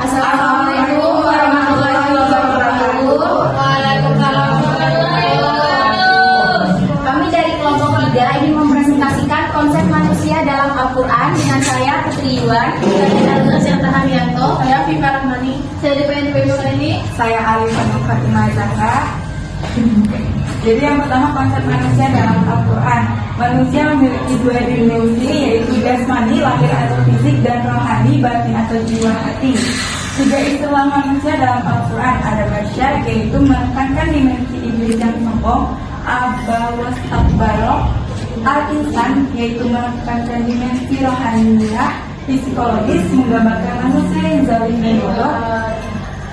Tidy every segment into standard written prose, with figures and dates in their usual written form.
Assalamualaikum warahmatullahi wabarakatuh. Waalaikumsalam warahmatullahi wabarakatuh. Kami dari kelompok 3 ingin mempresentasikan konsep manusia dalam Al-Quran dengan saya Putri Iwan, Saya Syarta Haryanto, saya Viva Rahmani, saya DPNP ini. Saya Alifah Fatimah Zahra. Jadi yang pertama konsep manusia dalam Al-Quran. Manusia memiliki 2 dimensi, yaitu jasmani, lahir atau fisik, dan rohani, batin atau jiwa hati. 3 istilah manusia dalam Al-Quran ada basyar, yaitu menekankan dimensi iblis yang sombong, abawastakbaro, al-insan, yaitu menekankan dimensi rohaniyah, psikologis, menggambarkan manusia yang zalim dan bodoh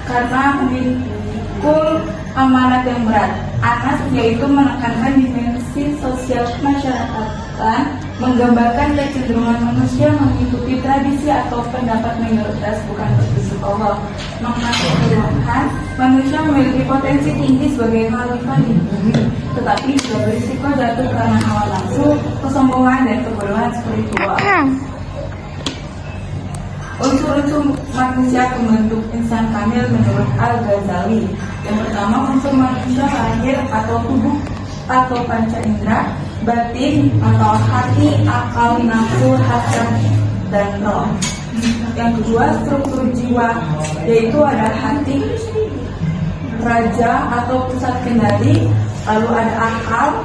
karena memikul amanat yang berat. Anas, yaitu menekankan dimensi sosial masyarakatan, menggambarkan kecenderungan manusia mengikuti tradisi atau pendapat minoritas bukan petunjuk Allah. Makna keseluruhan, manusia memiliki potensi tinggi sebagai khalifah di bumi, tetapi juga berisiko jatuh karena hawa nafsu, kesombongan dan kebodohan spiritual. Unsur-unsur manusia pembentuk insan kamil menurut Al-Ghazali. Yang pertama, unsur manusia lahir atau tubuh atau panca indera, batin atau hati, akal, nafsu, hasad, dan roh. Yang kedua, struktur jiwa, yaitu ada hati, raja atau pusat kendali, lalu ada akal,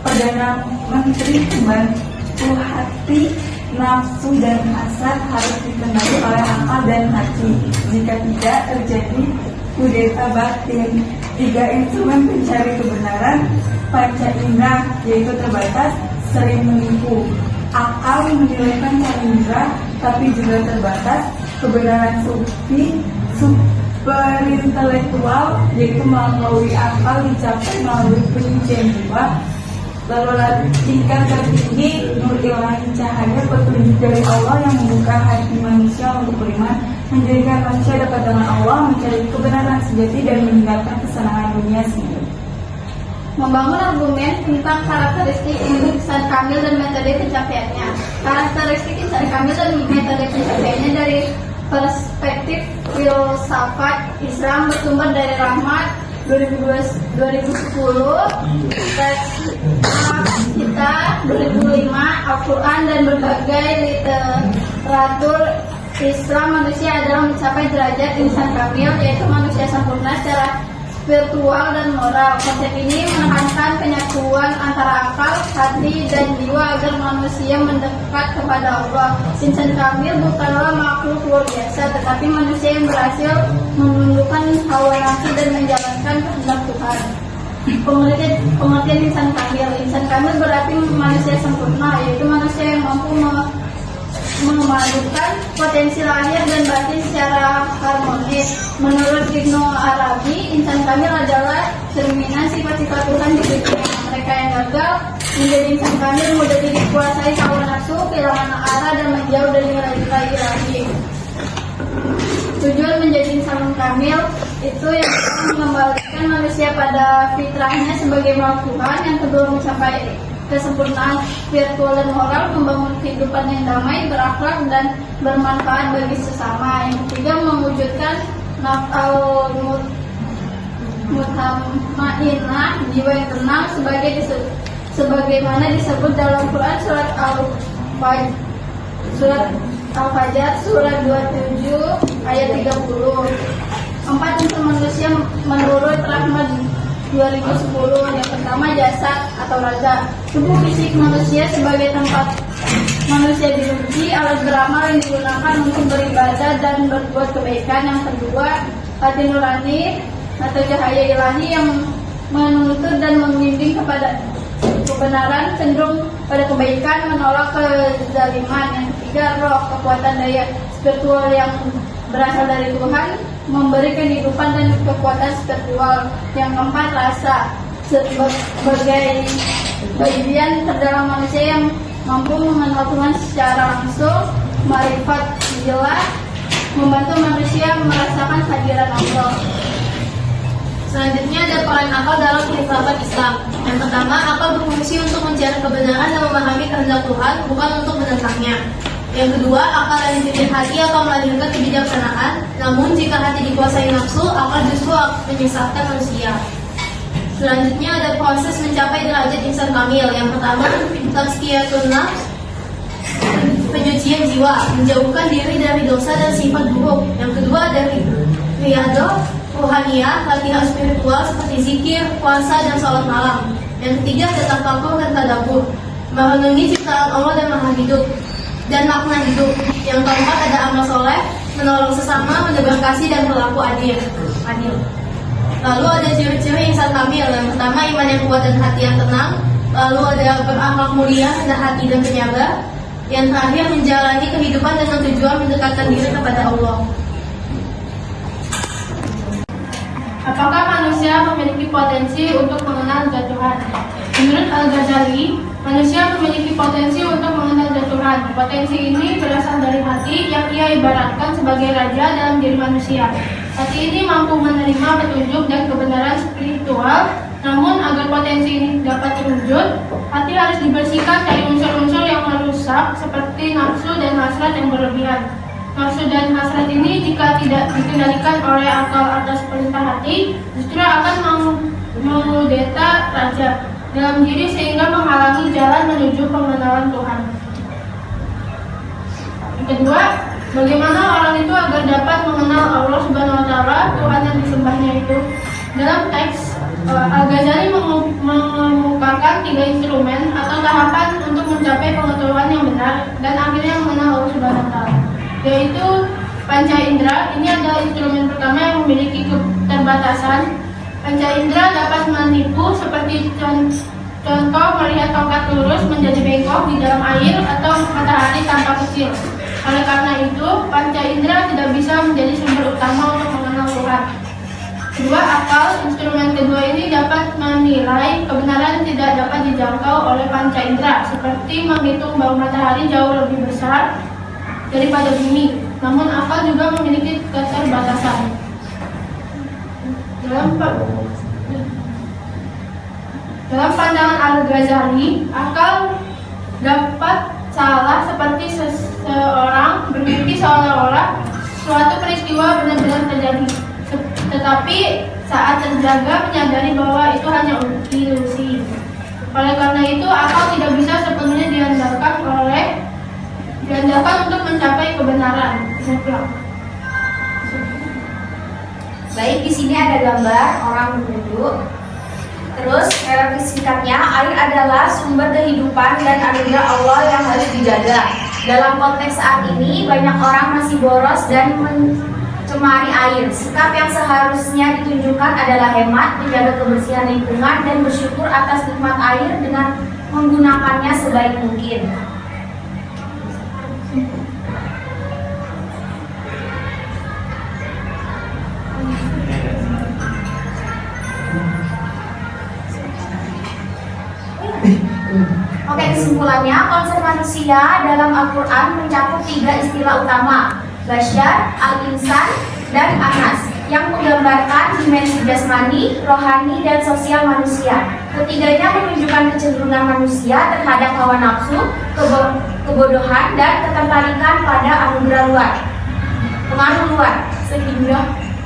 perdana menteri, pembantu hati, nafsu dan hasad harus dikendali oleh akal dan hati. Jika tidak, terjadi kudeta batin. 3 instrumen pencari kebenaran, panca indera, yaitu terbatas, sering menipu. Akal menilai panca indera, tapi juga terbatas. Kebenaran sufi, superintelektual, yaitu melalui akal dicapai melalui penyucian jiwa. Lalu tingkat tertinggi, nur ilahi, cahaya petunjuk dari Allah yang membuka hati manusia untuk beriman, menjadikan manusia dekat dengan Allah, mencari kebenaran sejati dan meninggalkan kesenangan dunia sendiri. Membangun argumen tentang karakteristik insan kamil dan metode pencapaiannya. Karakteristik insan kamil dan metode pencapaiannya dari perspektif filsafat Islam bersumber dari Rahmat 2010, teks kita 2005, Al-Quran dan berbagai literatur Islam. Manusia adalah mencapai derajat insan kamil, yaitu manusia sempurna secara spiritual dan moral. Konsep ini menekankan penyatuan antara akal, hati, dan jiwa agar manusia mendekat kepada Allah. Insan kamil bukanlah makhluk luar biasa, tetapi manusia yang berhasil menundukkan hawa nafsu dan menjalankan kehendak Tuhan. Pengertian insan kamil. Insan kamil berarti manusia sempurna, yaitu manusia yang mampu memadukan potensi lahir dan batin secara harmonis. Menurut Ibnu Arabi, insan kamil adalah cerminan sifat-sifat Tuhan di dunia. Mereka yang gagal menjadi insan kamil mudah dikuasai hawa nafsu, kehilangan arah, dan menjauh dari nilai-nilai ilahi. Tujuan menjadi insan kamil itu yang mengembalikan manusia pada fitrahnya sebagai makhluk Tuhan. Yang kedua, mencapai kesempurnaan spiritual dan moral, membangun kehidupan yang damai, berakhlak, dan bermanfaat bagi sesama. Yang ketiga, mewujudkan naf'al mutmainnah, jiwa yang tenang, sebagaimana disebut dalam Quran surat Al-Fajr surat 27 ayat 30. 4 unsur manusia menurut Rahmat 2010. Yang pertama, jasad atau raga. Tubuh fisik manusia sebagai tempat manusia diuji, alat beramal yang digunakan untuk beribadah dan berbuat kebaikan. Yang kedua, hati nurani atau cahaya ilahi yang menuntut dan membimbing kepada kebenaran, cenderung pada kebaikan, menolak kezaliman. Yang ketiga, roh, kekuatan daya spiritual yang berasal dari Tuhan, memberi kehidupan dan kekuatan spiritual. Yang keempat, rasa, sebagai bagian terdalam manusia yang mampu mengenal Tuhan secara langsung. Marifat, jelas, membantu manusia merasakan kehadiran Allah. Selanjutnya ada peran akal dalam filsafat Islam. Yang pertama, akal berfungsi untuk mencari kebenaran dan memahami kehendak Tuhan, bukan untuk menentangnya. Yang kedua, akal yang dipimpin hati akan melahirkan kebijaksanaan. Namun jika hati dikuasai nafsu, akal justru menyesatkan manusia. Selanjutnya ada proses mencapai derajat insan kamil. Yang pertama, tazkiyatun nafs, penyucian jiwa, menjauhkan diri dari dosa dan sifat buruk. Yang kedua dari riyadhah ruhaniyah, latihan spiritual seperti zikir, puasa, dan sholat malam. Yang ketiga ada tafakur dan tadabbur, merenungi ciptaan Allah dan makna hidup dan makna hidup. Yang keempat ada amal soleh, menolong sesama, menebar kasih, dan berlaku adil. Lalu ada ciri-ciri insan kamil. Yang pertama iman yang kuat dan hati yang tenang. Lalu ada berakhlak mulia, rendah hati dan penyabar. Yang terakhir menjalani kehidupan dengan tujuan mendekatkan diri kepada Allah. Apakah manusia memiliki potensi untuk mengenal zat Tuhan? Menurut Al-Ghazali, manusia memiliki potensi untuk mengenal zat Tuhan. Potensi ini berasal dari hati yang ia ibaratkan sebagai raja dalam diri manusia. Hati ini mampu menerima petunjuk dan kebenaran spiritual. Namun agar potensi ini dapat terwujud, hati harus dibersihkan dari unsur-unsur yang merusak seperti nafsu dan hasrat yang berlebihan. Nafsu dan hasrat ini jika tidak dikendalikan oleh akal atas perintah hati, justru akan mengudeta raja dalam diri sehingga menghalangi jalan menuju pengenalan Tuhan. Yang kedua, bagaimana orang itu agar dapat mengenal Allah Subhanahu wa Ta'ala, Tuhan yang disembahnya itu? Dalam teks Al-Ghazali mengemukakan 3 instrumen atau tahapan untuk mencapai pengetahuan yang benar dan akhirnya mengenal Allah Subhanahu wa Ta'ala, yaitu panca indera. Ini adalah instrumen pertama yang memiliki keterbatasan. Panca indera dapat menipu seperti contoh melihat tongkat lurus menjadi bengkok di dalam air atau matahari tampak kecil. Oleh karena itu, panca indera tidak bisa menjadi sumber utama untuk mengenal Tuhan. Kedua, akal. Instrumen kedua ini dapat menilai kebenaran tidak dapat dijangkau oleh panca indera, seperti menghitung bahwa matahari jauh lebih besar daripada bumi. Namun akal juga memiliki keterbatasan. Dalam pandangan Al-Ghazali, akal dapat salah seperti seseorang bermimpi seolah-olah suatu peristiwa benar-benar terjadi, tetapi saat terjaga menyadari bahwa itu hanya ilusi. Oleh karena itu, akal tidak bisa sepenuhnya diandalkan untuk mencapai kebenaran. Baik, di sini ada gambar orang duduk. Terus, relatif singkatnya, air adalah sumber kehidupan dan anugerah Allah yang harus dijaga. Dalam konteks saat ini, banyak orang masih boros dan mencemari air. Sikap yang seharusnya ditunjukkan adalah hemat, menjaga kebersihan lingkungan, dan bersyukur atas nikmat air dengan menggunakannya sebaik mungkin. Oke, kesimpulannya, konsep manusia dalam Al-Quran mencakup 3 istilah utama, Bashar, Al-Insan, dan Anas, yang menggambarkan dimensi jasmani, rohani, dan sosial manusia. Ketiganya menunjukkan kecenderungan manusia terhadap hawa nafsu, kebodohan, dan ketertarikan pada pengaruh luar, sehingga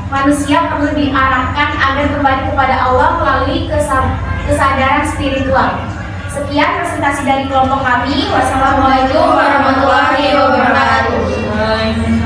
manusia perlu diarahkan agar kembali kepada Allah melalui kesadaran spiritual. Sekian presentasi dari kelompok kami. Wassalamualaikum warahmatullahi wabarakatuh.